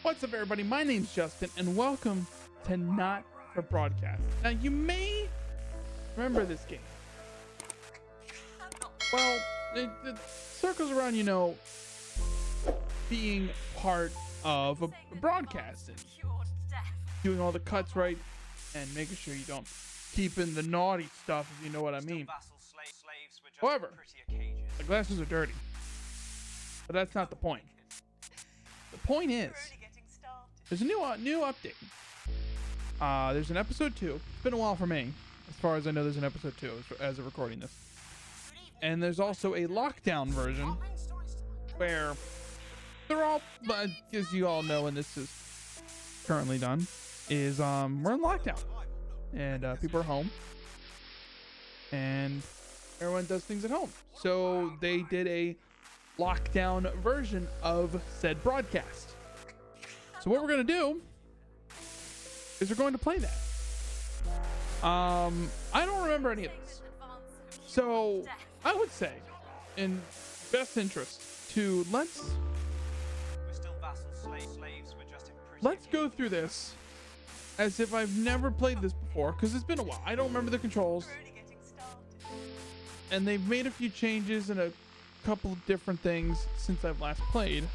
What's up, everybody? My name's Justin, and welcome to Not for Broadcast. Now, you may remember this game. Well, it circles around, being part of a broadcast and doing all the cuts right and making sure you don't keep in the naughty stuff, if you know what I mean. However, the glasses are dirty, but that's not the point. The point is, there's a new update. There's an episode 2. It's been a while for me. As far as I know, there's an episode 2 as of recording this. And there's also a lockdown version where they're all, as you all know, and this is currently done, is we're in lockdown. And people are home. And everyone does things at home. So they did a lockdown version of said broadcast. So what we're going to do is we're going to play that. I don't remember any of this. So I would say, in best interest, to let's go through this as if I've never played this before, because it's been a while. I don't remember the controls. And they've made a few changes and a couple of different things since I've last played.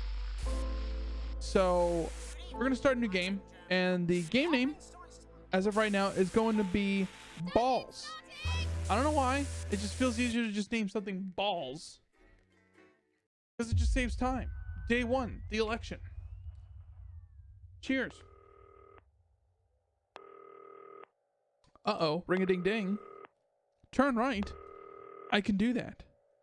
So we're going to start a new game. And the game name, as of right now, is going to be Balls. I don't know why. It just feels easier to just name something Balls, because it just saves time. Day 1, the election. Cheers. Uh-oh, ring-a-ding-ding. Turn right. I can do that.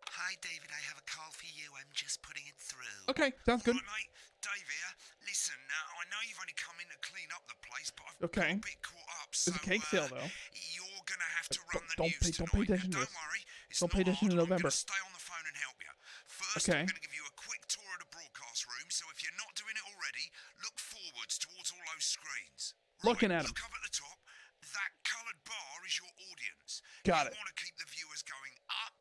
Hi, David. I have a call for you. I'm just putting it through. Okay, sounds good. All right, mate. Dave here. Listen, I know you've only come in to clean up the place, but I've Okay. got a bit caught up. There's a cake sale, though. You're going to have to run the Don't news pay tonight. attention to Don't this. worry. It's Don't not pay attention hard. to I'm November. going to stay on the phone and help you. First, Okay. I'm going to give you a quick tour of the broadcast room, so if you're not doing it already, look forwards towards all those screens. Looking at 'em. Look up at the top. That coloured bar is your audience. Got it. You want to keep the viewers going up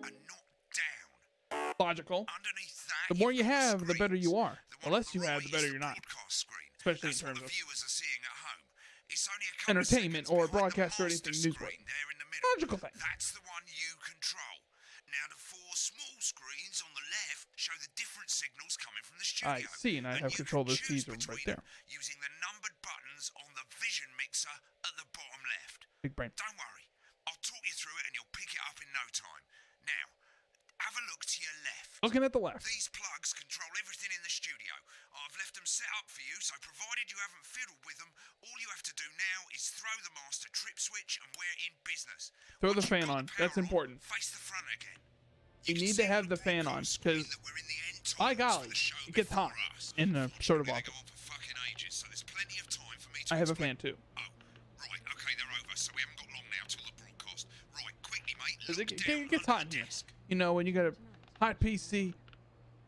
and not down. Logical. Underneath that, The more you you've got have, the better you screens. are. The The one less on you the have, right the better is you're the not. broadcast screen. Especially in That's what terms the of viewers are seeing at home. It's only a couple of entertainment seconds or behind the broadcast or master anything newsworthy. screen there in the middle. Logical thing. That's the one you control. Now the 4 small screens on the left show the different signals coming from the studio. I see, and I have you control of can this choose teaser right between there. them using the numbered buttons on the vision mixer at the bottom left. Big brain. Don't worry, I'll talk you through it and you'll pick it up in no time. Now, have a look to your left. Looking at the left. These plugs control everything in the studio. I've left them set up for you, so provided you haven't fiddled with them, all you have to do now is throw the master trip switch and we're in business. Throw the Once you've fan got on. the That's power important. Face the front again. You can need see to have on the fan on, broadcast screen because that we're in the end by times for golly, the show it gets before hot us. in the sort of They're office. gonna go on for fucking ages, so there's plenty of time for me to I have a explain. fan too. Oh, right, okay, they're over, so we haven't got long now till the broadcast. Right, quickly, mate, 'Cause look it down gets under hot in the here. desk. You know, when you got a hot PC,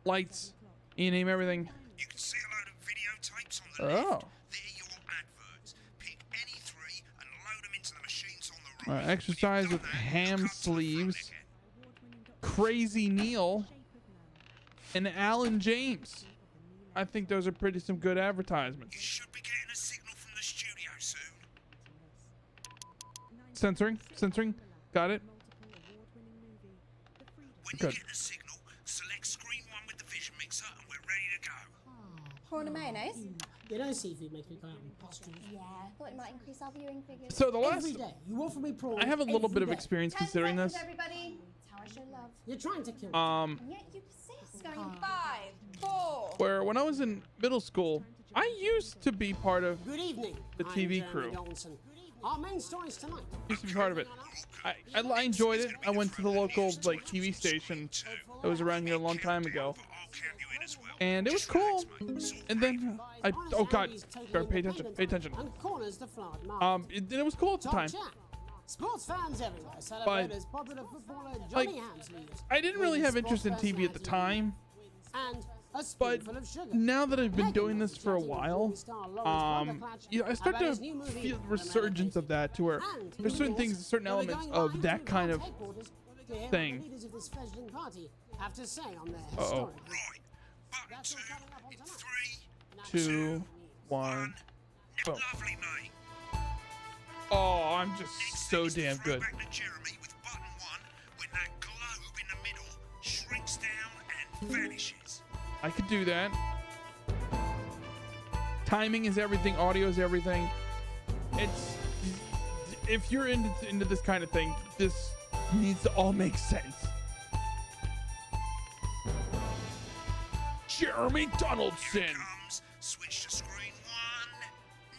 lights, you name everything. You can see a load of videotapes on the Oh. left. They're your adverts. Pick any 3 and load them into the machines on the right. Exercise When you've with done that, ham look up to the front sleeves. again. Crazy Neil, and Alan James. I think those are some good You advertisements. should be getting a signal from the studio soon. Censoring. Got it. When Good. you get the signal, select screen 1 with the vision mixer and we're ready to go. Prawn and mayonnaise? You know seafood makes me go out in pustules. Yeah, thought it might increase our viewing figures. So the Every last, day, you offer me prawns. I have a little bit every of day. experience 10 considering seconds, this. everybody. That's how I show love. You're trying to kill me. And yet you persist. Going in 5, 4. Where when I was in middle school, I used to be part of, Good evening. the I'm TV Jeremy crew. Donaldson. Our main stories tonight. used to be part of it. I enjoyed it. I went to the local TV station that was around here a long time ago, But I'll count you in as well. and it was cool. And then oh god, pay attention. And corners the flowered market. It was cool at the Top time. chat. Sports fans everywhere celebrate as popular footballer like, Johnny Hamsley's I didn't really have interest in TV at the time, and a but spoonful of sugar. now that I've been doing this for a while, I start to feel resurgence of that, to where there's certain things, certain elements of that kind of thing. Have to say on their Uh-oh. story. Right. Button 2 in 3, 2, 1. Boom. Lovely, mate. Oh, I'm just Next so thing is to damn throw good. back to Jeremy with button 1 when that globe in the middle shrinks down and vanishes. I could do that. Timing is everything. Audio is everything. It's if you're into this kind of thing, this needs to all make sense. Jeremy Donaldson. Here it comes. Switch to screen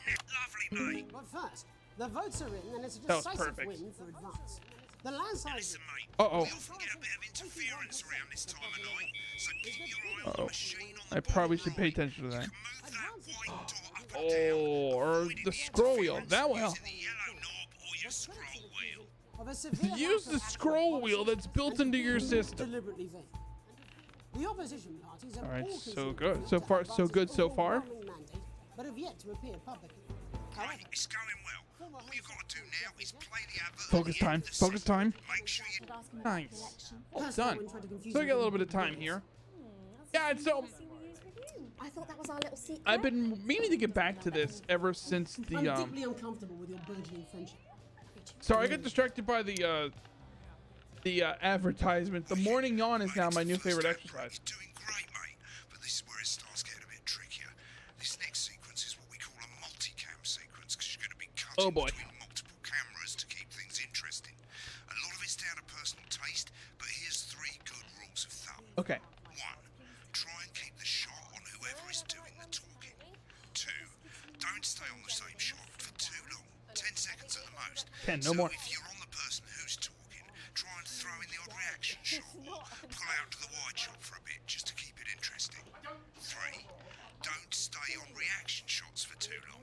1. Lovely, mate. But first, the votes are in, and it's a That was decisive perfect. win for advance. The landslide. Listen, mate. Uh-oh. We often get a bit of interference around this time of night, so keep your eye on the Uh-oh. machine on the I probably bottom should pay right. attention to that. You can move that white dot up and down, Oh, or avoiding the scroll wheel. interference That will help. using the yellow knob or your scroll wheel. Of a severe Use lack the of scroll actual wheel that's built into your system. Deliberately vague. The opposition parties have All right, all so conceded good. to So far, so Advance's good so far. overwhelming mandate, but have yet to appear publicly. However, Right, it's going well. All you got to do now is play the advert. Focus at the end time. of the Focus segment. time. Make sure you Nice. All personally, I done. wouldn't try to confuse So we you got a with little bit of time the here. Yeah, and so I thought that was our little secret. I've been meaning to get back to this ever since I'm the deeply uncomfortable with your burgeoning friendship. Sorry, I got distracted by the advertisement. The morning yawn is now my new favorite exercise. You're doing great, mate. But this is where it starts getting a bit trickier. This next sequence is what we call a multicam sequence because you're going to be cutting Oh boy. between multiple cameras to keep things interesting. A lot of it's down to personal taste, but here's 3 good rules of thumb. Okay. 1. Try and keep the shot on whoever is doing the talking. 2. Don't stay on the same shot for too long. 10 seconds at the most. 10, no So more. if you're on the person who's talking, try and throw in the odd reaction shot or pull out to the wide shot for a bit just to keep it interesting. 3. Don't stay on reaction shots for too long.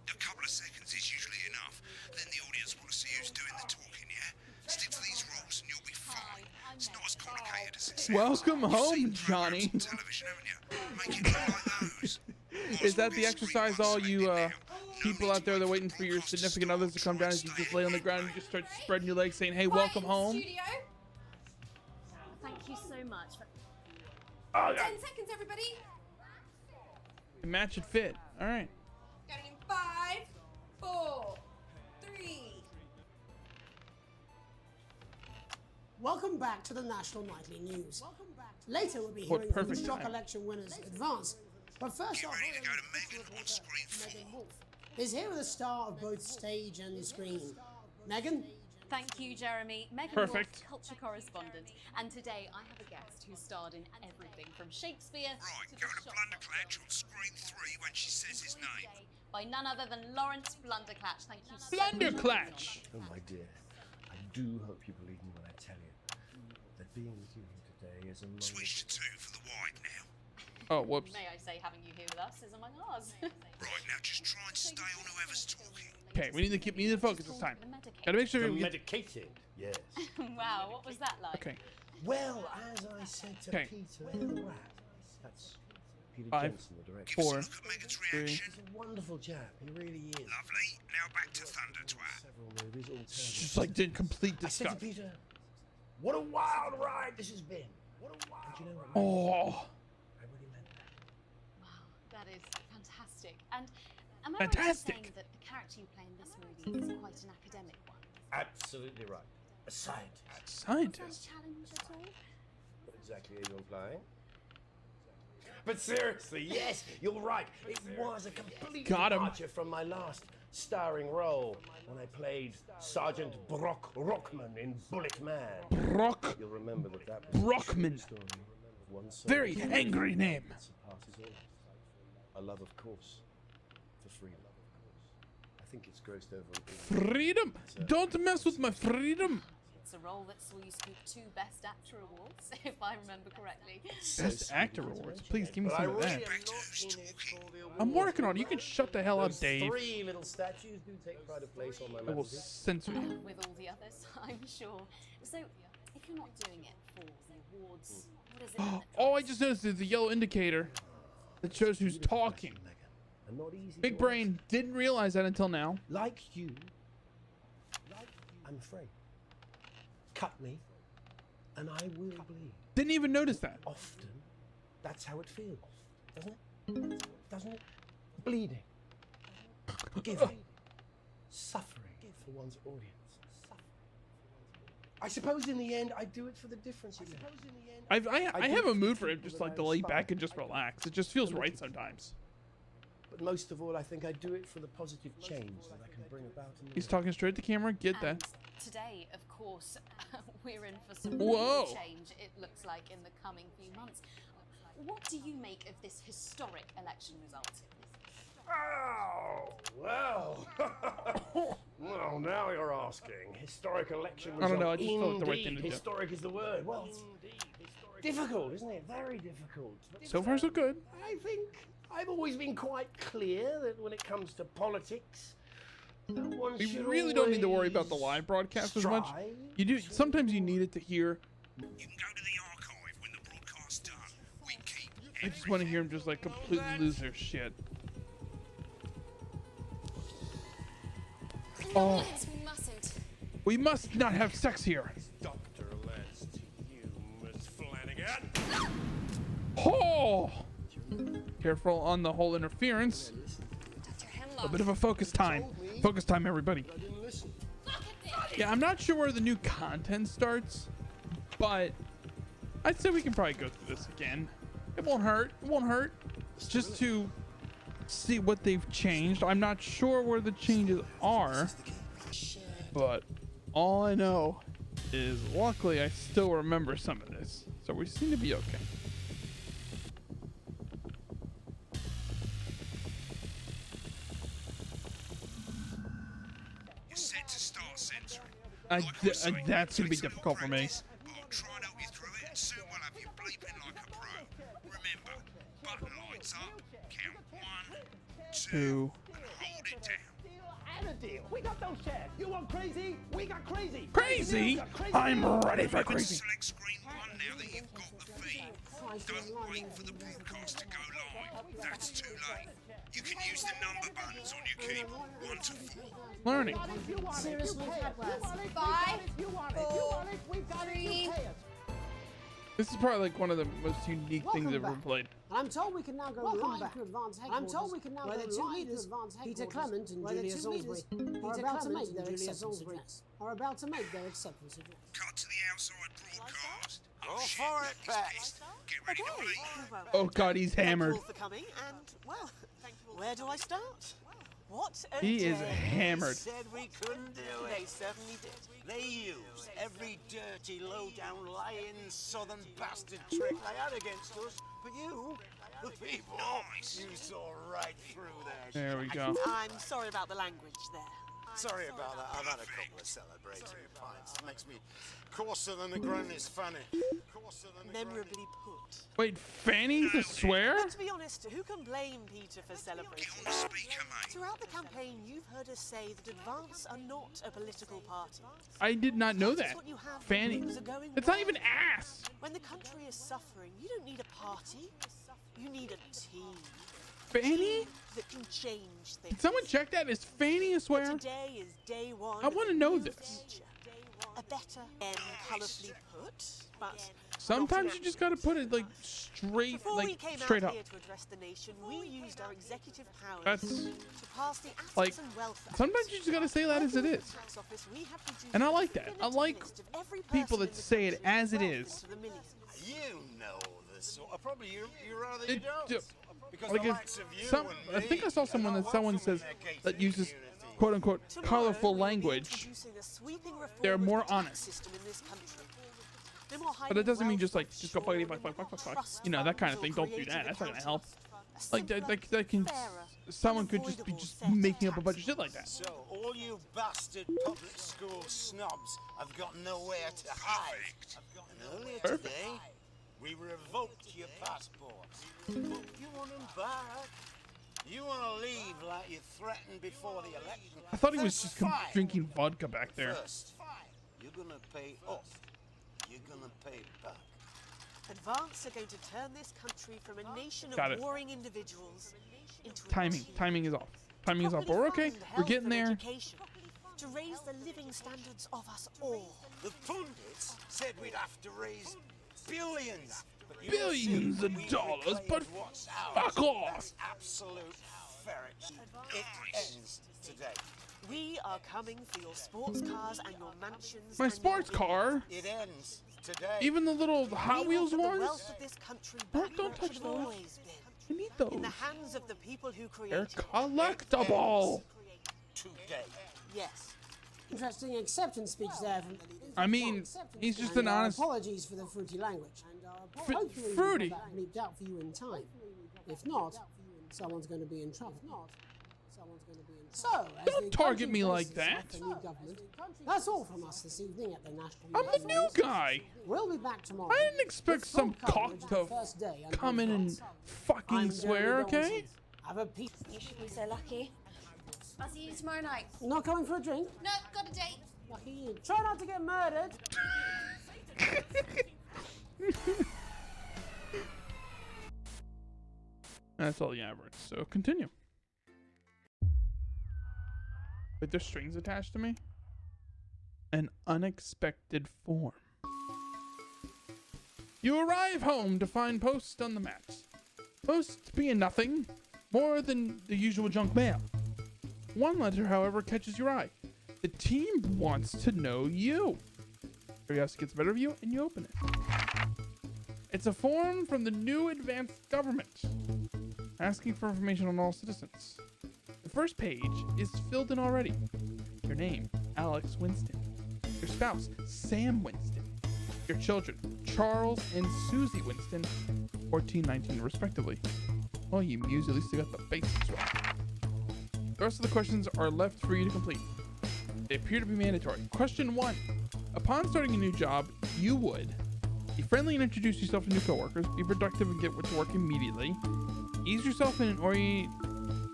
A couple of seconds is usually enough. Then the audience want to see who's doing the talking, yeah? Stick to these rules and you'll be fine. It's not as complicated as it sounds. Welcome You've home, seen programs Johnny. on television, haven't you? Make it look like those. Is that the exercise all you people out there that are waiting for your significant others to come down as you just lay on the ground and just start spreading your legs saying, hey, welcome home? Studio. Thank you so much. 10 seconds, everybody. Match and fit. All right. Counting in 5, 4, 3. Welcome back to the National Nightly News. Later, we'll be What hearing from the perfect shock time. election winners advance. But first Get off, ready to go to Megan on screen 4. Megan Wolf is here with a star of both stage and screen. Megan? Thank you, Jeremy. Megan Perfect. Wolf, culture correspondent. And today I have a guest who starred in everything from Shakespeare Right, to go the to Shop Blunderclatch on screen 3 when she says his name. Today by none other than Lawrence Blunderclatch. Thank you so Blunderclatch. Oh, my dear, I do hope you believe me when I tell you that being with you here today is among the Switch to 2 for the wide now. Oh, whoops. May I say, having you here with us is among ours. Right, now just try and stay on whoever's talking. Okay, we need to focus this time. Gotta make sure the we get. medicated. Yes. Wow, what was that like? Okay. Well, as I said to Okay. Peter the Rat, that's Peter 5, Jensen, the director. Give us a 4, look at Megan's 3. reaction. He's a wonderful chap. He really is. Lovely. Now back to Thunder Twat. Several movies, all Just terrible. like did complete I said to disgust. Peter, "What a wild ride this has been. What a wild." And you know what? Oh, I really meant that. Wow, that is fantastic. And am I Fantastic. right in saying that the character you play in this movie is quite an academic one? Absolutely right. A scientist. Sounds scientist. challenge at all? What exactly are you implying? But seriously, yes, you're right. It was a complete Got him. departure from my last starring role when I played Sergeant Brock Rockman in Bullet Man. Brock. You'll remember that was Brockman. a story of one Very soldier angry name. that surpasses all. A love, of course, for freedom. I think it's grossed over. Freedom. Don't mess with my freedom. It's a role that saw you scoop 2 Best Actor awards, if I remember correctly. Best actor awards. Please give me But I some of really that. am not in it for the I'm awards. working on it. You can shut the hell up, Those Dave. 3 little statues do take pride of place on my I will mantelpiece. censor you. With all the others, I'm sure. So, if you're not doing it for the awards, what is it then that Oh, I drives just noticed there's a yellow indicator that shows who's talking. Megan, and not easy Big to brain didn't realize that until now. answer. Like you, I'm afraid. Cut me, and I will bleed. Didn't even notice that. Often, that's how it feels, doesn't it? doesn't it? Bleeding. Giving. Suffering for one's audience. I suppose in the end, I do it for the difference. I have a mood for it just like to lay back and just relax. It just feels right sometimes. But most of all, I think I do it for the positive change that I can bring about in the He's world. talking straight to camera. Get that. And today, of course, we're in for some Whoa. real change, it looks like, in the coming few months. What do you make of this historic election result? Oh, well. Well, now you're asking. Historic election I don't result. know, I just felt like the right thing Indeed, to do. historic is the word. Well, it's difficult, isn't it? Very difficult. So far, so good. I think I've always been quite clear that when it comes to politics, one We should really don't need to worry about the always live broadcast as much. strive You do. Sometimes you need it to hear. You can go to the archive when the broadcast's done. We keep I just want to hear him just like completely lose their shit. Oh, Yes, we mustn't. we must not have sex here. Dr. Les to you, Miss Flanagan. Oh, careful on the whole interference. Dr. A Hemlock. bit of a focus time. Focus time, everybody. Look at this. Yeah, I'm not sure where the new content starts, but I'd say we can probably go through this again. It won't hurt. It won't hurt. Just to see what they've changed. I'm not sure where the changes are, but all I know is luckily I still remember some of this, so we seem to be okay. You're set to start censoring. That's gonna be difficult for me. But I'll try and help you through it, and soon we'll have you bleeping like a pro. Remember, button lights up, count 1, 2, and hold it down. And a deal. We got those chairs. You want crazy? We got crazy. Crazy? I'm ready for crazy. Select screen 1 now that you've got the feed. Don't wait for the broadcast to go live. That's too late. You can use the number buttons on your keyboard, 1 to 4. Learning. Seriously, had worse. Five, 4, 3. This is probably like one of the most unique things I've ever Welcome back. played. And I'm told we can now go live to advance headquarters. I'm told we can now go live to advance headquarters. Peter Clement and Julia Salisbury are about to make their acceptance address. Cut to the outside broadcast. All shit, for it, he's Pat. pissed. Get ready to bleep. Oh god, he's hammered. Thank you all for coming, and, well, where do I start? What a He is day. hammered. Said we couldn't do it. They certainly did. They used every dirty, low-down, lying southern bastard trick they had against us. But you, the people, you saw right through their There we go. I'm sorry about the language there. Sorry about that. I've had a couple of celebratory pints. It makes me coarser than the ground is funny. Memorably put. Wait, Fanny's a swear? But to be honest, who can blame Peter for celebrating? Get on the speaker, mate. Throughout the campaign, you've heard us say that Advance are not a political party. I did not know that. What you have Fanny. when things are going It's not well. even ass. When the country is suffering, you don't need a party. You need a team. Fanny? That can change things. Did someone check that? Is Fanny a swear? Today is day one. I of want to a know new this. future. A better and colourfully put, but Sometimes you just gotta put it like straight, before we like came straight out up. here to address the nation, we used our executive powers That's to pass the assets like, and wealth Act. sometimes you just gotta say that as it Working is. with the tax office, we have produced And I a like that. I definitive like list of every people person that in the say it country's as it wealth is. into the millions. You know this sort of, probably you rather It- you don't. Because like the if likes of you some, and I think I saw me someone are that someone welcome in says their gated that uses community. quote unquote Tomorrow, colorful we'll be language, introducing a sweeping reform they're of more the tax honest. system in this country. No more But it doesn't mean hiding just like wealth just go offshore, fuck, no fuck, fuck, more fuck, fuck, trust you know, that kind of funds thing. or Don't do creative that. That's not gonna help. accounting. A Like simpler, that can fairer, someone could just be unavoidable set making of up a bunch of taxes. shit like that. So, all you bastard public school snobs have got nowhere to hide. And earlier Perfect. today, we revoked your passports. But you want them back. You want to leave like you threatened before the election. I thought he was That's just fine. drinking vodka back there. First, you're gonna pay up. You're gonna pay back. Advance are going to turn this country from a nation Got of it. warring individuals into a Timing, team. timing is off. Timing is off. But Properly we're okay. fund We're health getting and there. education, to raise the living standards of us all. The pundits said we'd have to raise billions billions of dollars, but fuck off. Absolute ferret. It ends today. We are coming for your sports cars and your mansions. My and sports your car. It ends today. Even the little Hot We will Wheels put the ones. wealth of this country Oh, back don't where it touch should those. always been. I need In the those. hands of the people who They're created it. collectible. Today. Yes. Interesting acceptance speech there from. I mean, he's just an honest. Apologies for the fruity language. And hopefully fruity. we'll get that bleeped out for you in time. If not, someone's going to be in trouble. So, as Don't the target country me like faces that. the new government, that's all from us this evening at the National. I'm the new guy. We'll be back tomorrow. I didn't expect with some full coverage cock the to first day under come in and advance. fucking I'm swear, Jeremy okay? Donaldson. Have a peace. You should be so lucky. I'll see you tomorrow night. Not coming for a drink? No, got a date. Lucky you. Try not to get murdered. That's all the average. So continue. Wait, there's strings attached to me? An unexpected form. You arrive home to find posts on the mats. Posts being nothing more than the usual junk mail. One letter, however, catches your eye. The team wants to know you. Curiosity gets the better of you, and you open it. It's a form from the new advanced government, asking for information on all citizens. The first page is filled in already. Your name, Alex Winston. Your spouse, Sam Winston. Your children, Charles and Susie Winston, 14, 19 respectively. Well, you muse, at least you got the basics right. The rest of the questions are left for you to complete. They appear to be mandatory. Question 1. Upon starting a new job, you would be friendly and introduce yourself to new coworkers, be productive and get to work immediately, ease yourself in and orient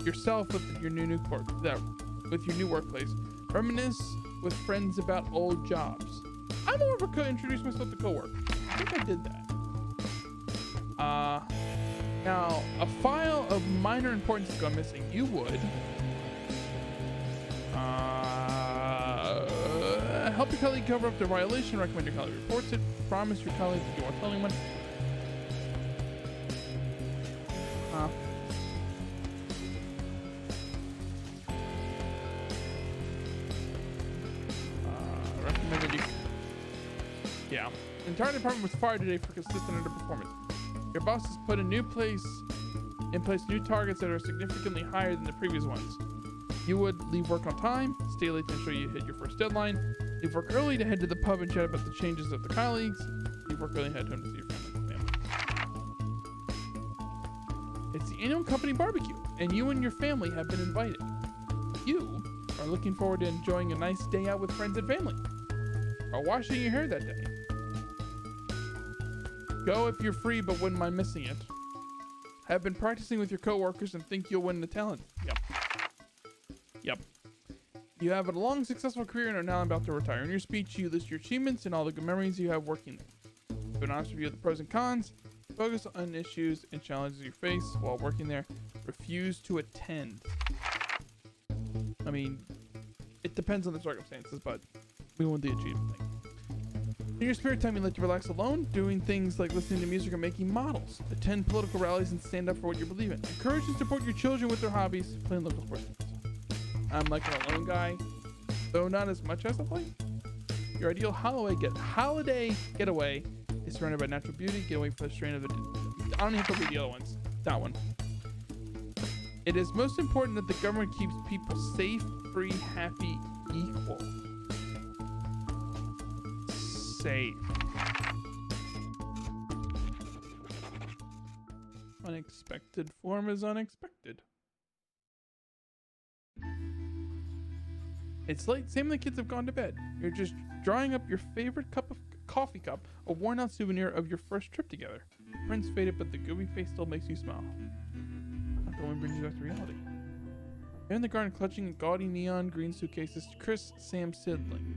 yourself with your new workplace, reminisce with friends about old jobs. I'm more of a introduce myself to coworkers. I think I did that. Now, a file of minor importance has gone missing. You would help your colleague cover up their violation, recommend your colleague reports it, promise your colleagues that you won't tell anyone. Recommended you. Yeah. The entire department was fired today for consistent underperformance. Your boss has put in place new targets that are significantly higher than the previous ones. You would leave work on time, stay late to ensure you hit your first deadline, leave work early to head to the pub and chat about the changes of the colleagues, leave work early and head home to see your family. It's the annual company barbecue, and you and your family have been invited. You are looking forward to enjoying a nice day out with friends and family, or washing your hair that day. Go if you're free but wouldn't mind missing it. Have been practicing with your coworkers and think you'll win the talent. Yep. You have a long, successful career and are now about to retire. In your speech, you list your achievements and all the good memories you have working there. Do an honest review of the pros and cons. Focus on issues and challenges you face while working there. Refuse to attend. I mean, it depends on the circumstances, but we want the achievement thing. In your spare time, you like to relax alone, doing things like listening to music or making models. Attend political rallies and stand up for what you believe in. Encourage and support your children with their hobbies, playing local sports. I'm like an alone guy, though not as much as I play. Your ideal holiday getaway is surrounded by natural beauty. Get away from the strain of the... I don't even have to read the other ones. That one. It is most important that the government keeps people safe, free, happy, equal. Safe. Unexpected form is unexpected. It's late, same when the kids have gone to bed. You're just drying up your favorite coffee cup, a worn out souvenir of your first trip together. Friends faded, but the gooey face still makes you smile. Not the one brings you back to reality. They're in the garden clutching gaudy neon green suitcases. Chris, Sam, Sidling.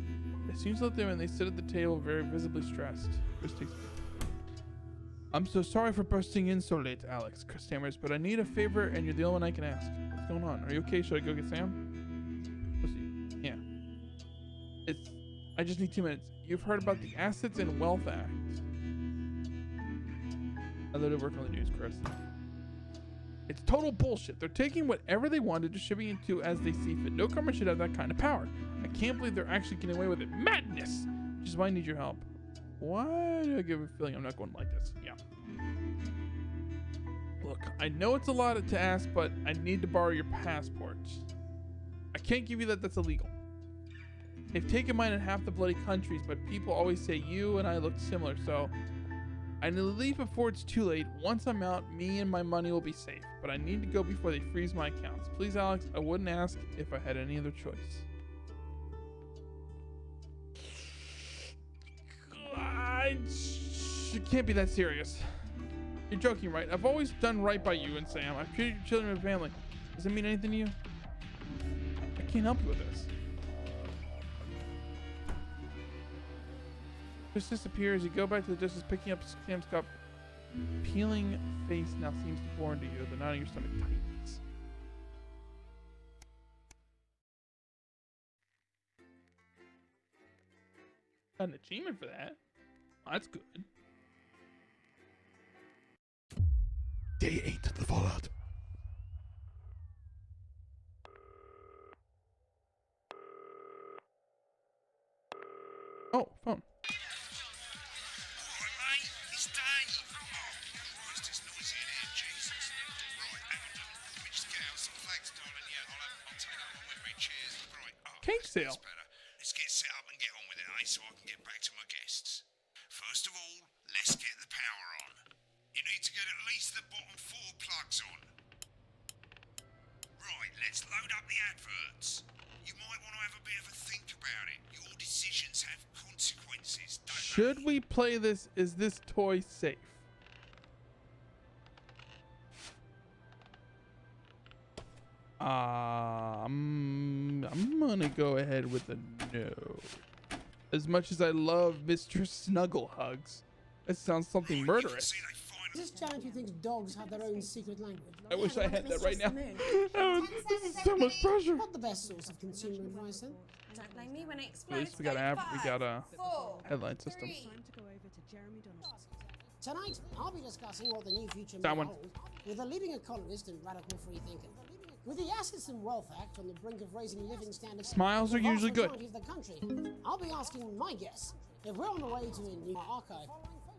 As soon as you let them in, they sit at the table, very visibly stressed. Chris takes... I'm so sorry for bursting in so late, Alex, Chris stammers, but I need a favor and you're the only one I can ask. What's going on? Are you okay? Should I go get Sam? Yeah. I just need 2 minutes. You've heard about the Assets and Wealth Act. I literally work on the news, Chris. It's total bullshit. They're taking whatever they want and distributing it to as they see fit. No government should have that kind of power. I can't believe they're actually getting away with it. Madness! Which is why I need your help. Why do I get a feeling I'm not going like this? Yeah. Look, I know it's a lot to ask, but I need to borrow your passport. I can't give you that. That's illegal. They've taken mine in half the bloody countries, but people always say you and I look similar, so I need to leave before it's too late. Once I'm out, me and my money will be safe, but I need to go before they freeze my accounts. Please, Alex, I wouldn't ask if I had any other choice. It can't be that serious. You're joking, right? I've always done right by you and Sam. I've treated your children and family. Does it mean anything to you? I can't help you with this. Just disappears. You go back to the dishes, picking up Sam's cup. Peeling face now seems foreign to you. The knot in your stomach tightens. Got an achievement for that. Oh, that's good. Day 8 of the Fallout. Oh, phone. Cake sale. Let's get set up and get on with it, eh? So I can get back to my guests. First of all, let's get the power on. You need to get at least the bottom 4 plugs on. Right, let's load up the adverts. You might want to have a bit of a think about it. Your decisions have consequences, don't they? Should we play this? Is this toy safe? I'm gonna go ahead with a no. As much as I love Mr. Snuggle Hugs, that sounds something murderous. Is this giant who thinks dogs have their own secret language? I wish I had that right now. This is so much pressure. Not the best source of consumer advice, then. Don't blame me when it At explodes. least we got a headline system. Tonight, I'll be discussing what the new future may That one. hold with a leading economist and radical free thinker. With the Assets and Wealth Act on the brink of raising living standards, Smiles are for the vast usually good. majority of the country, I'll be asking my guests if we're on the way to a new archive.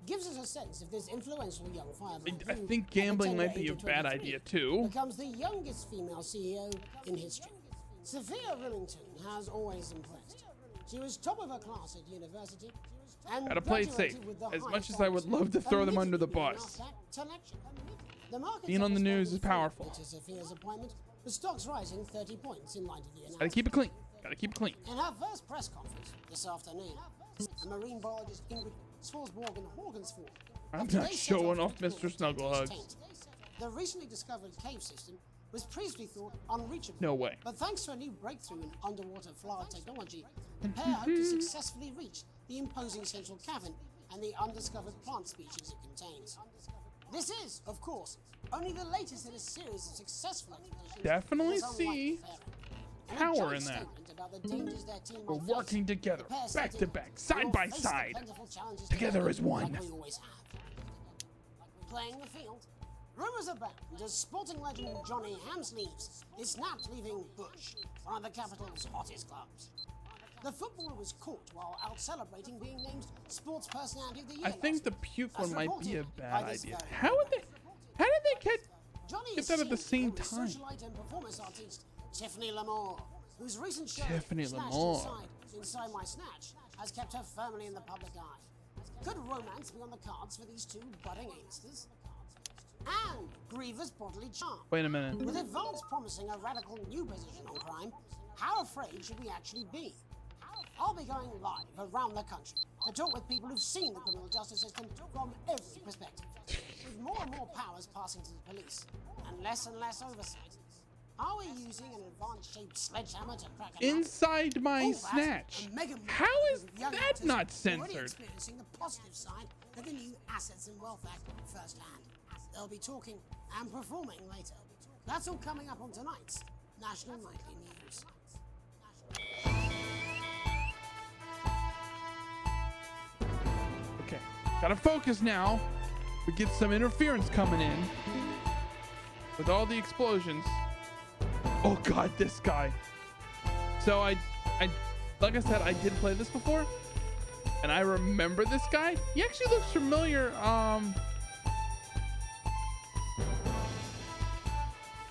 Gives us a sense if this influential young fireman I think gambling might be a bad idea too. becomes the youngest female CEO in history. Sophia Rillington has always impressed. She was top of her class at university and Gotta play it safe. graduated with the As much highest as I would honors, love to throw them under the admittedly bus. in our selection. The market's Being on the news is understanding powerful. to Sophia's appointment, with stocks rising 30 points in light of the Gotta announcement. keep it clean. Gotta keep it clean. In her first press conference this afternoon, a marine biologist Ingrid Swarsborg and Horgensford. I'm not showing off Mr. Snugglehugs. The recently discovered cave system was previously thought unreachable. No way. But thanks to a new breakthrough in underwater flower technology, the pair hope to successfully reach the imposing central cavern and the undiscovered plant species it contains. This is, of course, only the latest in a series of successful expeditions. Definitely that has see unlocked the power joint in that. statement about the dangers their team We're might face, working together, the pair back to stated, back, "We side will by face the side, plentiful challenges together as one." like we always have. Playing the field, rumours abound as sporting legend Johnny Hamsleeves is snapped leaving Bush, one of the capital's hottest clubs. The footballer was caught while out celebrating being named Sports Personality of the Year. I think the last week, puke as one might be a reported bad by this idea. very How did they Johnny get is that at the seen same with time? socialite and performance artist Tiffany Lamore, whose recent show Tiffany Snatched Lamore. Inside My Snatch has kept her firmly in the public eye. Could romance be on the cards for these two budding A-listers? And grievous bodily charm. Wait a minute. With advance promising a radical new position on crime, how afraid should we actually be? I'll be going live around the country to talk with people who've seen the criminal justice system from every perspective. With more and more powers passing to the police and less oversight. Are we using an advanced-shaped sledgehammer to crack a nut? Inside My All that Snatch. and mega How is with young that actors not already censored? experiencing the positive side of the new Assets and Wealth Act firsthand. They'll be talking and performing later. That's all coming up on tonight's National Nightly News. Okay, gotta focus now. We get some interference coming in with all the explosions. Oh God, this guy. So I like I said, I did play this before, and I remember this guy. He actually looks familiar.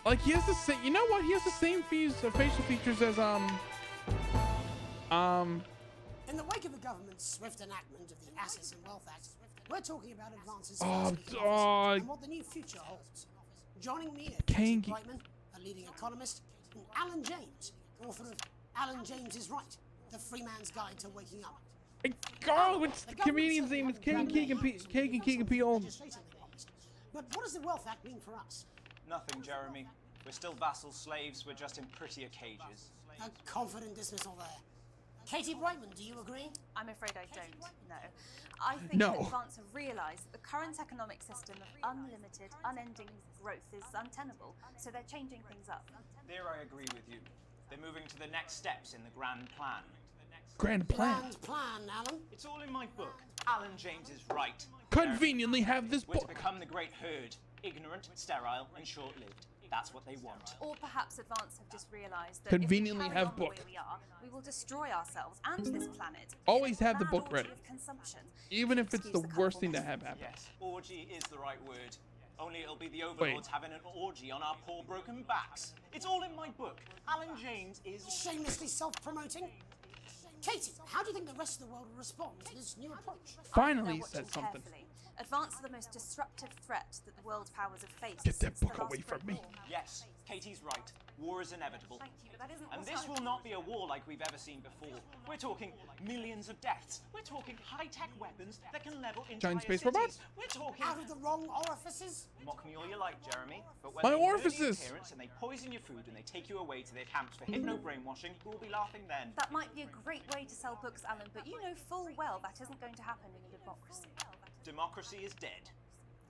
Like he has the same. You know what? He has the same facial features as In the wake of the government's swift enactment of the Assets and Wealth Act, we're talking about advances and what the new future holds. Joining me are Katie Brightman, a leading economist, and Alan James, author of Alan James is Right, The Free Man's Guide to Waking Up. Oh, it's the comedian's name is Keegan Peele. But what does the Wealth Act mean for us? Nothing, Jeremy. We're still vassal slaves, we're just in prettier cages. A confident dismissal there. Katie Brightman, do you agree? I'm afraid I don't, no. I think that Advance have realised that the current economic system of unlimited, unending growth is untenable, so they're changing things up. There I agree with you. They're moving to the next steps in the grand plan. Grand plan? Grand plan, Alan? It's all in my book. Alan James is right. Conveniently have this book. book. We're to become the great herd. Ignorant, sterile, and short-lived. That's what they want. Or perhaps Advance have just realised that conveniently if we carry have on book. The way we are, we will destroy ourselves and this planet. Always have the book ready. Consumption. Even if it's the worst thing to have happen. Yes, orgy is the right word. Only it'll be the overlords having an orgy on our poor broken backs. It's all in my book. Alan James is shamelessly self-promoting. Katie, how do you think the rest of the world will respond to this new approach? Finally, he said something. Carefully. Advance are the most disruptive threat that the world powers have faced. Get that book away from me. Yes, Katie's right. War is inevitable. Thank you, but that isn't and this will not be a war like we've ever seen before. We're talking millions of deaths. We're talking high-tech weapons that can level entire giant space cities. robots? We're talking out of the wrong orifices. Mock me all you like, Jeremy. But when my they orifices. murder your parents and they poison your food and they take you away to their camps for hypno-brainwashing, we'll be laughing then. That might be a great way to sell books, Alan, but you know full well that isn't going to happen in a democracy. Democracy is dead.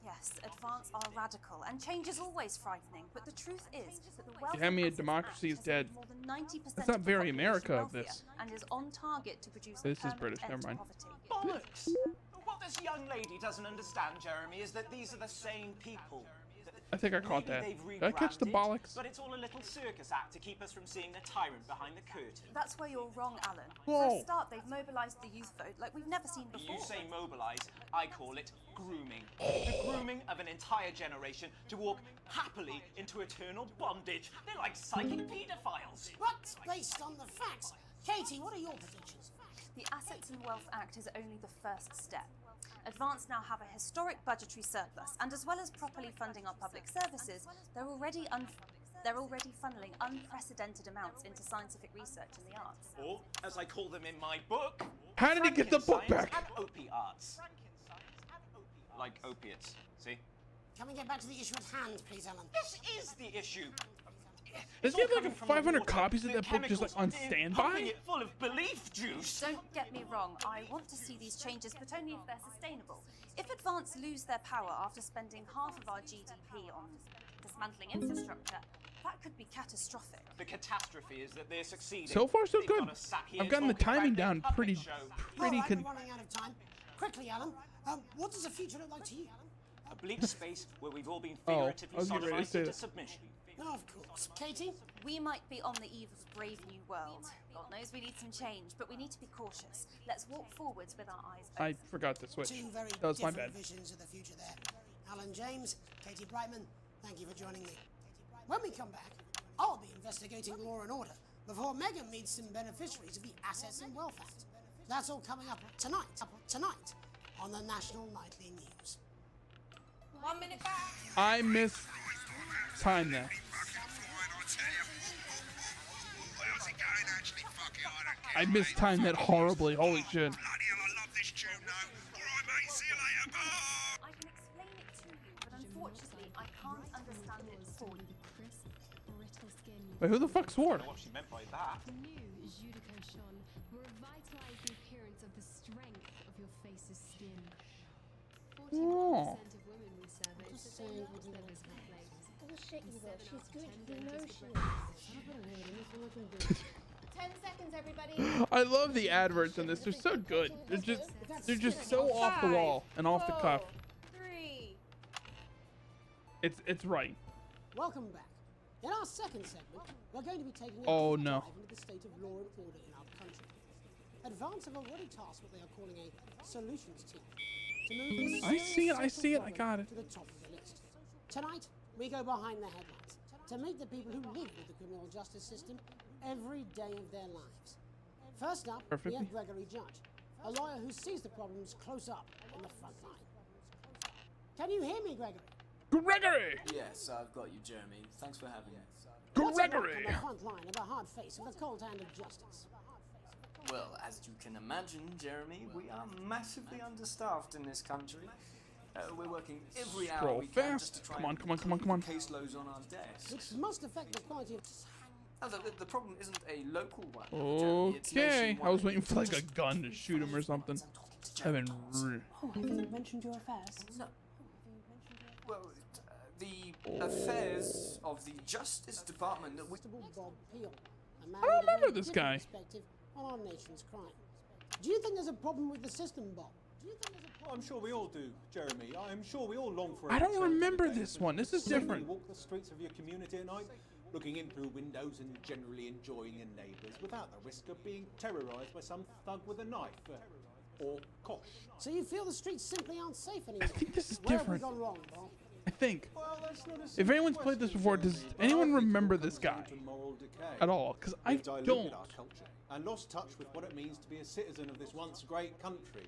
Yes, Advance are radical, and change is always frightening, but the truth is that the wealth democracy is dead. More than 90% That's not very America of wealthier, this. And is on target to produce This a is British, never mind. Bollocks! What this young lady doesn't understand, Jeremy, is that these are the same people. I think I caught that. Did I catch the bollocks? But it's all a little circus act to keep us from seeing the tyrant behind the curtain. That's where you're wrong, Alan. Whoa. For a start, they've mobilised the youth vote like we've never seen before. You say mobilise, I call it grooming. The grooming of an entire generation to walk happily into eternal bondage. They're like psychic paedophiles. But based on the facts, Katie, what are your predictions? The Assets and Wealth Act is only the first step. Advance now have a historic budgetary surplus, and as well as properly funding our public services, they're already funneling unprecedented amounts into scientific research and the arts. Or, as I call them in my book, how did he get the book back? And opiates. Like opiates, see? Can we get back to the issue at hand, please, Alan? This is the issue. Does he have like 500 copies of that book just like on standby? It full of belief juice. Don't get me wrong, I want to see these changes, but only if they're sustainable. If Advance lose their power after spending half of our GDP on dismantling infrastructure, that could be catastrophic. The catastrophe is that they're succeeding. So far, so good. I've gotten the timing down pretty All right, we're running out of time. Quickly, Alan, what does the future look like to you? A bleak space where we've all been figuratively sodomized into submission. No, of course. Katie? We might be on the eve of a brave new world. God knows we need some change, but we need to be cautious. Let's walk forwards with our eyes open. I forgot to switch. Two very That was my different bad. visions of the future there. Alan James, Katie Brightman, thank you for joining me. When we come back, I'll be investigating law and order before Megan meets some beneficiaries of the Assets and Wealth Act. That's all coming up tonight on the National Nightly News. 1 minute back. I missed time there. I mistimed that horribly. Holy shit. Bloody hell, I love this tune now. All right, mate, see you later. Bye. I can explain it to you, but unfortunately, I can't understand it for you. Wait, who the fuck swore? I don't know what she meant by that. The new Judico Sean will revitalize the appearance of the strength of your face's skin. 41% Oh. of women we surveyed said they loved their visible flakes. Bullshit, you will. She's good. You know she is. 10 seconds, everybody. I love the adverts in this. They're so good. They're just so off the wall and off the cuff. 3, It's right. Welcome back. In our second segment, we're going to be taking a Oh, deep no. dive into the state of law and order in our country. Advance have already tasked what they are calling a solutions team to move this I see it, I serious see it, social I got it. problem to the top of the list. Tonight, we go behind the headlines to meet the people who live with the criminal justice system every day of their lives. First up, we Perfectly. have Gregory Judge, a lawyer who sees the problems close up on the front line. Can you hear me, Gregory? Gregory! Yes, I've got you, Jeremy. Thanks for having me. What's it like Gregory! on the front line of a hard face of the cold hand of justice? Well, as you can imagine, Jeremy, we are massively understaffed in this country. We're working every hour Scroll we can just fast. to try Come on, and come on, come on, come on. caseloads on our desks. Which must affect the quality of... Oh, the problem isn't a local one, Jeremy. It's Okay. I was nationwide. waiting for like a gun to shoot him or something. I've been. Oh, have you mentioned your affairs? No. Well, the affairs of the Justice Department that we... Bob Peel, a man I don't with a very remember this different guy. perspective on our nation's crime. Do you think there's a problem with the system, Bob? Do you think there's a problem? I'm sure we all do, Jeremy. I'm sure we all long for. I don't return to the remember days this when one. This is simply different. Walk the streets of your community at night, looking in through windows and generally enjoying your neighbours without the risk of being terrorised by some thug with a knife or kosh. So you feel the streets simply aren't safe anymore? I think this is Where different. have we gone wrong, Bob? I think. Well, that's not a If simple anyone's played this question, before, does Jeremy, but anyone I think it remember all this comes down guy to moral decay. at all? Because I We've diluted don't. our culture and lost touch with what it means to be a citizen of this once great country.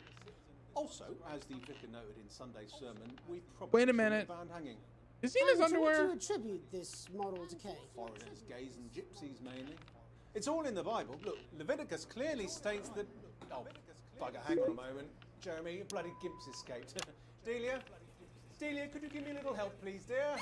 Also, as the vicar noted in Sunday's sermon, we probably Wait a shouldn't minute. have banned hanging. Is he in his And to what do underwear? you attribute this moral decay? Foreigners, gays and gypsies mainly. It's all in the Bible. Look, Leviticus clearly states that... Oh, bugger, hang on a moment. Jeremy, your bloody gimp's escaped. Delia? Delia, could you give me a little help, please, dear?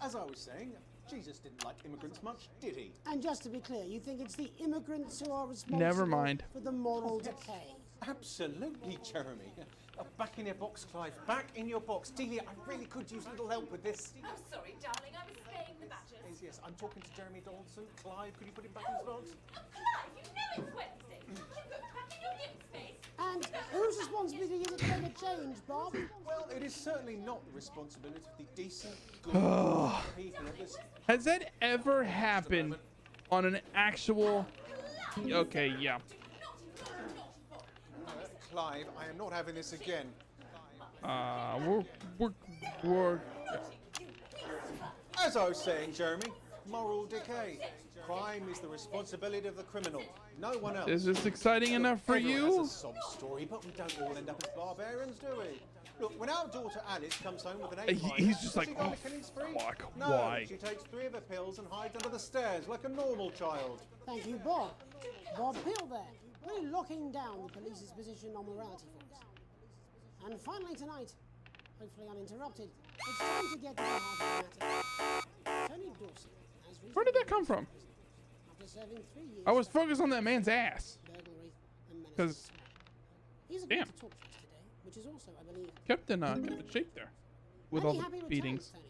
As I was saying, Jesus didn't like immigrants much, did he? And just to be clear, you think it's the immigrants who are responsible Never mind. for the moral decay? Absolutely, Jeremy. Back in your box, Clive. Back in your box. Delia, I really could use a little help with this. I'm sorry, darling. I was spaying the badgers. Yes, I'm talking to Jeremy Donaldson. Clive, could you put him back in his box? Clive, you know it's Wednesday. I've got back in your gift space. And whose responsibility is it to make a change, Bob? Well, it is certainly not the responsibility of the decent, good people of this. Has that ever happened on an actual? Okay, yeah. Clive, I am not having this again. We're. As I was saying, Jeremy, moral decay. Crime is the responsibility of the criminal, no one else. Is this exciting enough for Everyone you? has a sob story, but we don't all end up as barbarians, do we? Look, when our daughter Alice comes home with an A minor, He's just does like, she go on oh, a killing spree? fuck, No, why? she takes 3 of her pills and hides under the stairs like a normal child. Thank you, Bob. Bob Peel there, really locking down the police's position on morality for us. And finally tonight, hopefully uninterrupted, it's time to get to the heart of the matter. Tony Dawson has Where did that come from? after serving 3 years I was focused on that man's ass. burglary and menace. Because He's agreed damn. to talk to us today, which is also, I believe, kept in shape there, with all many the happy returns, beatings. Tony.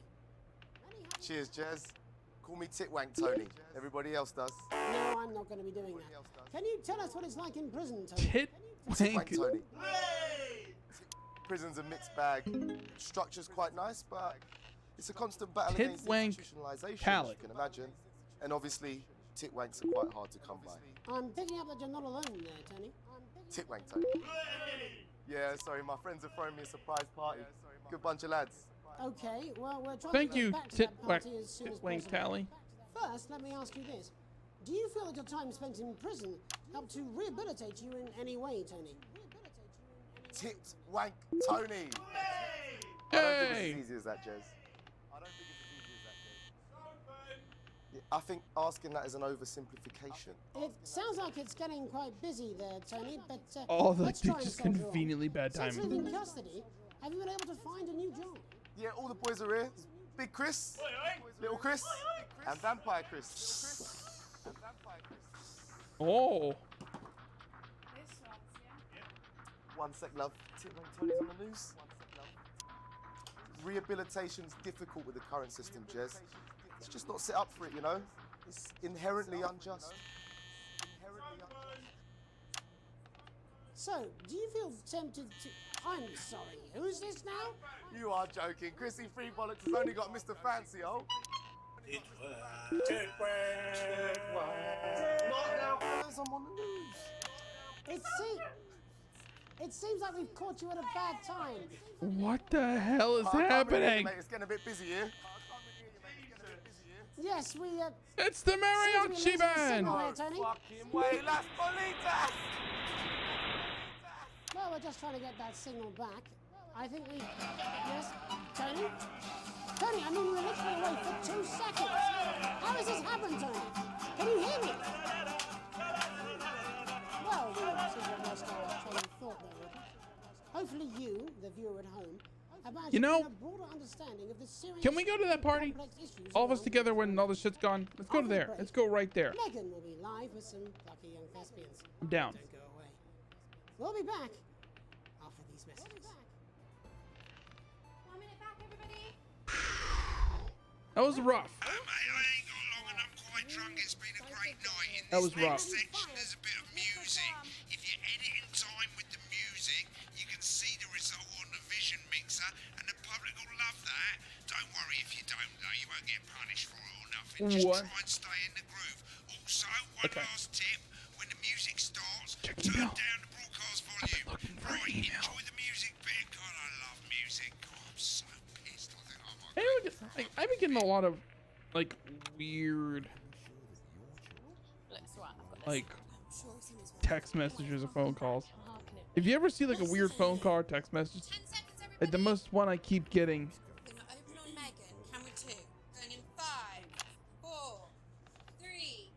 Many happy- Cheers, Jez. Call me Titwank Tony. Everybody else does. No, I'm not going to be doing that. Can you tell us what it's like in prison, Tony? Tit Titwank wank. Tony. Prison's a mixed bag. Structure's quite nice, but it's a constant battle Tit against wank institutionalization, as palate. you can imagine. And obviously, titwanks are quite hard to come by. I'm picking up that you're not alone there, Tony. Titwank Tony. Yeah, sorry, my friends have thrown me a surprise party. Good bunch of lads. Okay, well, we're trying Thank to get you, back to Tit that party wank, as soon as tit wank possible. tally. First, let me ask you this. Do you feel that your time spent in prison helped to rehabilitate you in any way, Tony? Titwank Tony. I don't think Hey! it's as easy as that, Jez. Yeah, I think asking that is an oversimplification. It sounds like it's getting quite busy there, Tony, but Oh, let's like try and just soldier on. conveniently bad Since timing. leaving custody, have you been able to find a new job? Yeah, all the boys are here. Big Chris, Little Chris, and Vampire Chris. Oh, One sec, love. Titwank Tony's on the news. Rehabilitation's difficult with the current system, Jez. It's just not set up for it, you know? It's inherently unjust. So, do you feel tempted to... I'm sorry, who's this now? You are joking. Chrissy Free Bollocks has only got Mr. Fancy, oh. It worked. Not now, fellas, I'm on the news. It seems like we've caught you at a bad time. What the hell is I can't really hear you, happening? mate. It's getting a bit busy here. Yes, we... It's the mariachi band! Here, Tony. Fucking way, Las Bolitas! Well, we're just trying to get that signal back. I think we... Yes? Tony? Tony, I mean, we were literally away for 2 seconds. How has this happened, Tony? Can you hear me? Well, we seem to have lost our train of thought there, Ricky. Hopefully you, the viewer at home, have managed You know, to gain a broader understanding of the serious... Can we go to that party? All of us together when all the shit's gone? Let's go to there. Let's go right there. Megan will be live with some lucky young thespians. I'm down. Don't go away. We'll be back after these messages. 1 minute back, everybody. That was rough. Mate, I ain't got long and I'm quite drunk. It's been a great night. In That this was rough. next section, there's a bit of music. If you edit in time with the music, you can see the result on the vision mixer, and the public will love that. Don't worry if you don't, though. You won't get punished for it or nothing. Just What? try and stay in the groove. Also, one Okay. last tip. When the music starts, Check turn email. down the broadcast volume. looking for Right, email. enjoy the music bit. God, I love music. God, I'm so pissed. I think I might Hey, I've been getting a lot of, like, weird, like, text messages or phone calls. If you ever see, like, a weird phone call or text message, 10 seconds, everybody. like, the most one I keep getting, We're gonna open on Megan. Camera 2. Going in 5, 4, 3.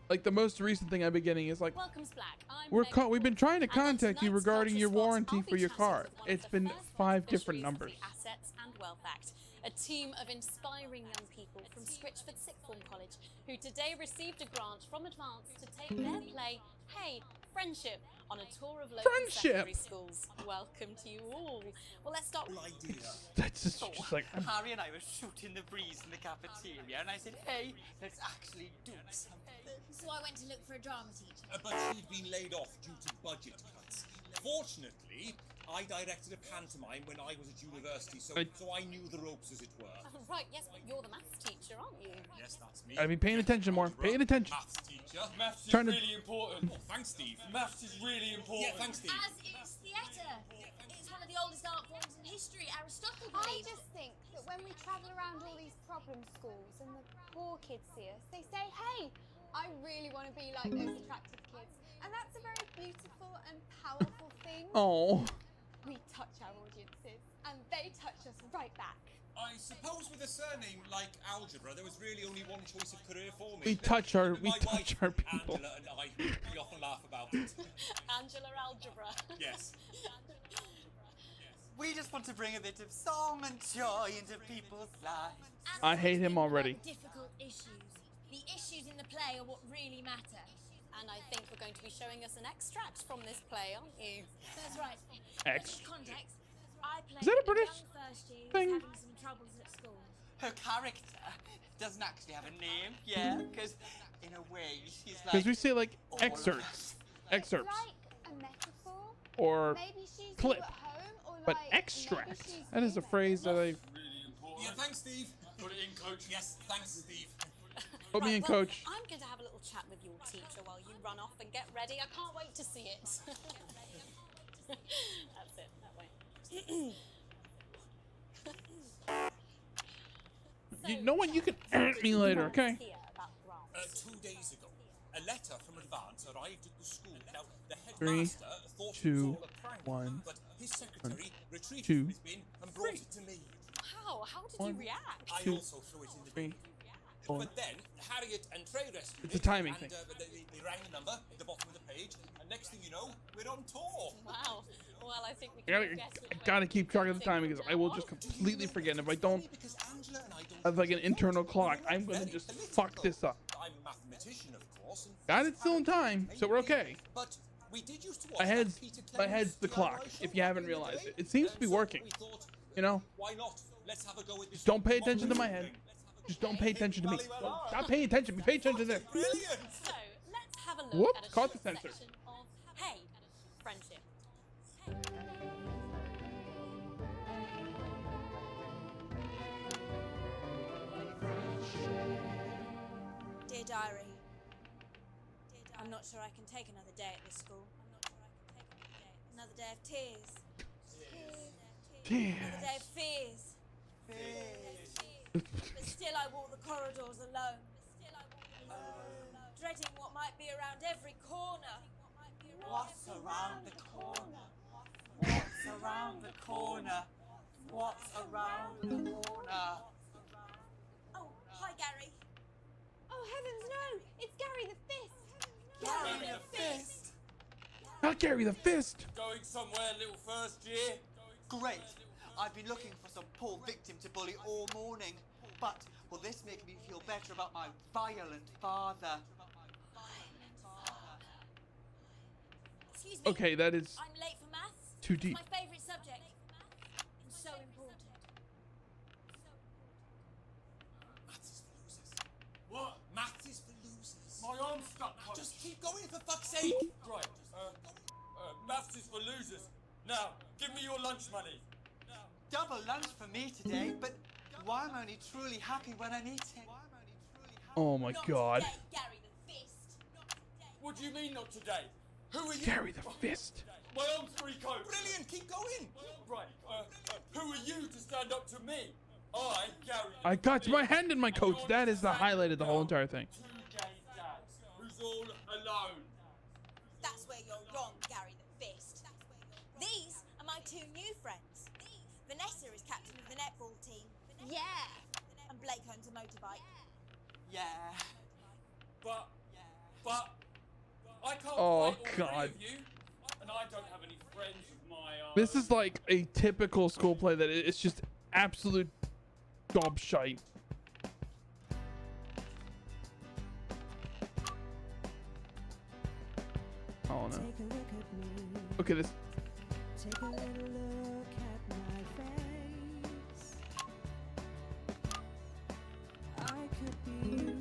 like, the most recent thing I've been getting is, like, Welcome, Black. I'm we've been trying to And on contact you tonight's regarding Culture your Spot, warranty I'll for be your chatting car. with one of It's the been first 5 different beneficiaries of numbers. the Assets and Wealth Act, a team of inspiring young people from Scritchford Sixth Form College who today received a grant from Advance to take their play, Hey, Friendship, on a tour of local secondary schools. Welcome to you all. Well, let's start with That's just like, Harry and I were shooting the breeze in the cafeteria, and I said, hey, let's actually do something. So I went to look for a drama teacher. But she'd been laid off due to budget cuts. Fortunately, I directed a pantomime when I was at university, so I knew the ropes, as it were. Right, yes, but you're the maths teacher, aren't you? Yes, that's me. I've been paying attention more. Paying attention. Maths teacher. Maths is Trying to- really important. Oh, thanks, Steve. Maths is really important. Yeah, thanks, Steve. As is theatre. It's one of the oldest art forms in history. Aristotle I believed. just think that when we travel around all these problem schools and the poor kids see us, they say, hey, I really want to be like those attractive kids. And that's a very beautiful and powerful thing. Oh. We touch our audiences and they touch us right back. I suppose with a surname like Algebra, there was really only one choice of career for me. We touch our My wife, people. Angela, and I, we often laugh about it. Angela Algebra. Yes. We just want to bring a bit of song and joy into people's lives. I hate him already. Difficult issues. The issues in the play are what really matter. And I think you're going to be showing us an extract from this play, aren't you? That's right. X. For context, I played Is that a British young first year who's thing? having some troubles at school. Her character doesn't actually have a name, yeah, because in a way she's like. Because we say, like, all of excerpts. us. Excerpts. Like a metaphor. Or Maybe she's clip. at home, or But like, extract. maybe she's That is a phrase that I... Really important. Yeah, thanks, Steve. Put it in, coach. Yes, thanks, Steve. Put me in, well, coach. I'm going to have a little chat with your teacher while you run off and get ready. I can't wait to see it. That's it, that way. You know what? You can hurt me later, okay? 2 days ago, a letter from Advance arrived at the school. Now, the 3, headmaster thought it 2, was all a prank, 1. but his secretary retrieved 2, it from his bin and brought it to me. How? How did 1, you react? I 2, also threw it in the 3, bin. 4. But then, Harriet and Trey rescued It's a it, timing and, thing. they rang the number at the bottom of the page, and next thing you know, we're on tour. Wow. Well, I think we I can gotta keep track of the timing because I will just completely forget. And if I don't have like an internal clock, I'm gonna just fuck this up. I'm a mathematician, of course. Got it still in time, so we're okay. But we did used to watch My head's the clock, if you haven't realized it. It seems to be working. You know? Why not? Let's have a go with this. Just don't pay attention to my head. Just don't pay attention to me. Stop paying attention. Pay attention to this. So, let's have a look Whoop, at a caught short the sensor. section of Hey, friendship. Dear Diary, I'm not sure I can take another day at this school. Another day of tears. Another day of fears. But still I walk the corridors alone. Dreading what might be around every corner. What's around the corner? What's around the corner? What's around the corner? Oh, hi Gary. Oh heavens no! It's Gary the Fist! Gary the Fist! Not Gary the Fist. Going somewhere, little first year? Great. I've been looking for some poor victim to bully all morning. But will this make me feel better about my violent father? Excuse me. Okay, that is I'm late for maths. too deep. It's my favourite subject. And so important. Maths is for losers. What? Maths is for losers. My arm's stuck, coach. Just keep going for fuck's sake. Right. Maths is for losers. Now, give me your lunch money. Double lunch for me today, but why am I only truly happy when I eat it? Oh my God. Gary the Fist. What do you mean not today? Who are you? Gary the Fist. My arm's free, coach. Brilliant, keep going. Right. Who are you to stand up to me? I, Gary. I got my hand in my coach. That is the highlight of the whole entire thing. Two gay dads who's all alone. That's where you're wrong, Gary the Fist. These are my two new friends. Vanessa is captain of the netball team. Yeah! And Blake owns a motorbike. Yeah. But I can't Oh, fight all God. three of you, and I don't have any friends of my own. This is like a typical school play that it's just absolute gobshite. Oh no. Okay, this. Take a little look at my face. I could be you.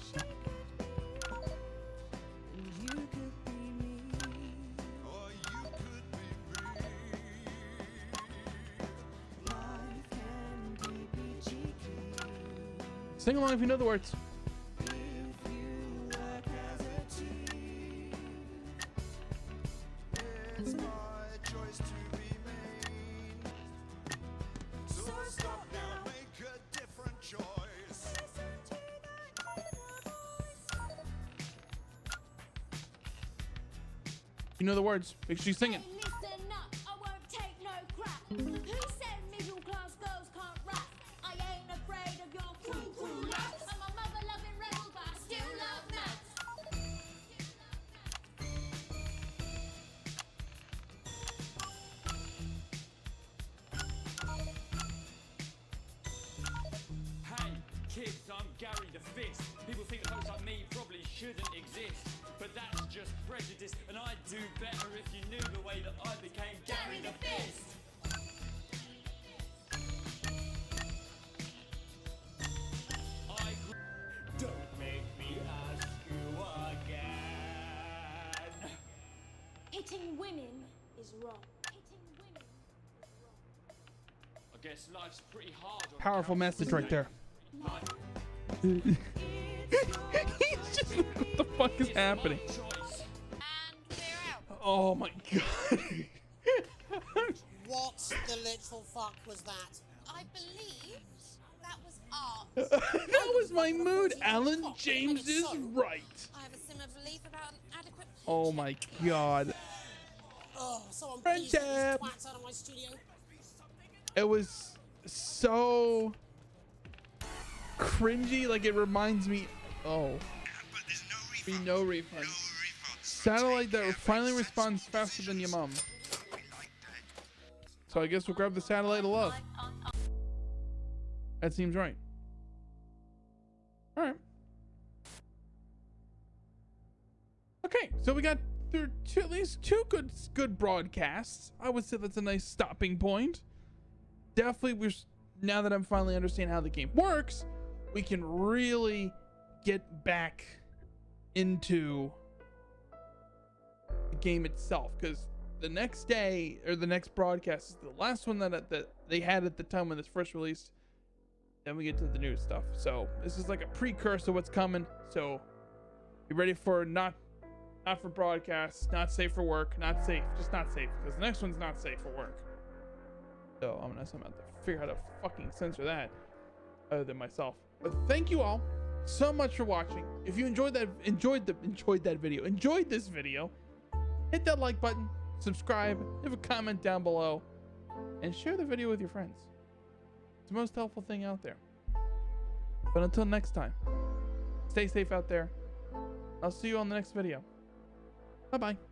She could be you. And you could be me. Or you could be me. Life can be peachy. Sing along if you know the words. If you work as a team. It's my choice to be made. So stop now, make a different choice. You know the words. Make sure you sing it. Hey, listen up, I won't take no crap. Who said middle class girls can't rap? I ain't afraid of your cool lads. I'm a mother loving rebel, but I still love maths. Hey, kids, I'm Gary the Fist. People think folks like me probably shouldn't exist, but that's just prejudice, and I'd do better if you knew the way that I became Gary the Fist. Don't make me ask you again. Hitting women is wrong. I guess life's pretty hard on Powerful message right there. He's just what the fuck is happening? Oh my God. What the literal fuck was that? I believe that was art. That was my mood. Alan James is right. I have a similar belief about an adequate. Oh my God. Oh, someone please get these Friendship. twats out of my studio. It was so cringy. Like it reminds me. Oh. Be no refund. Satellite that finally responds faster than your mom. So I guess we'll grab the satellite of love. That seems right. All right. Okay, so we got through at least two good broadcasts. I would say that's a nice stopping point. Definitely, now that I'm finally understanding how the game works, we can really get back into the game itself, because the next day or the next broadcast is the last one that they had at the time when this first released. Then we get to the new stuff. So this is like a precursor of what's coming. So be ready for not for broadcast, not safe for work, not safe, just not safe, because the next one's not safe for work. So I'm gonna somehow figure out how to fucking censor that other than myself. But thank you all so much for watching. If you enjoyed this video, hit that like button, subscribe, leave a comment down below, and share the video with your friends. It's the most helpful thing out there. But until next time, stay safe out there. I'll see you on the next video. Bye-bye.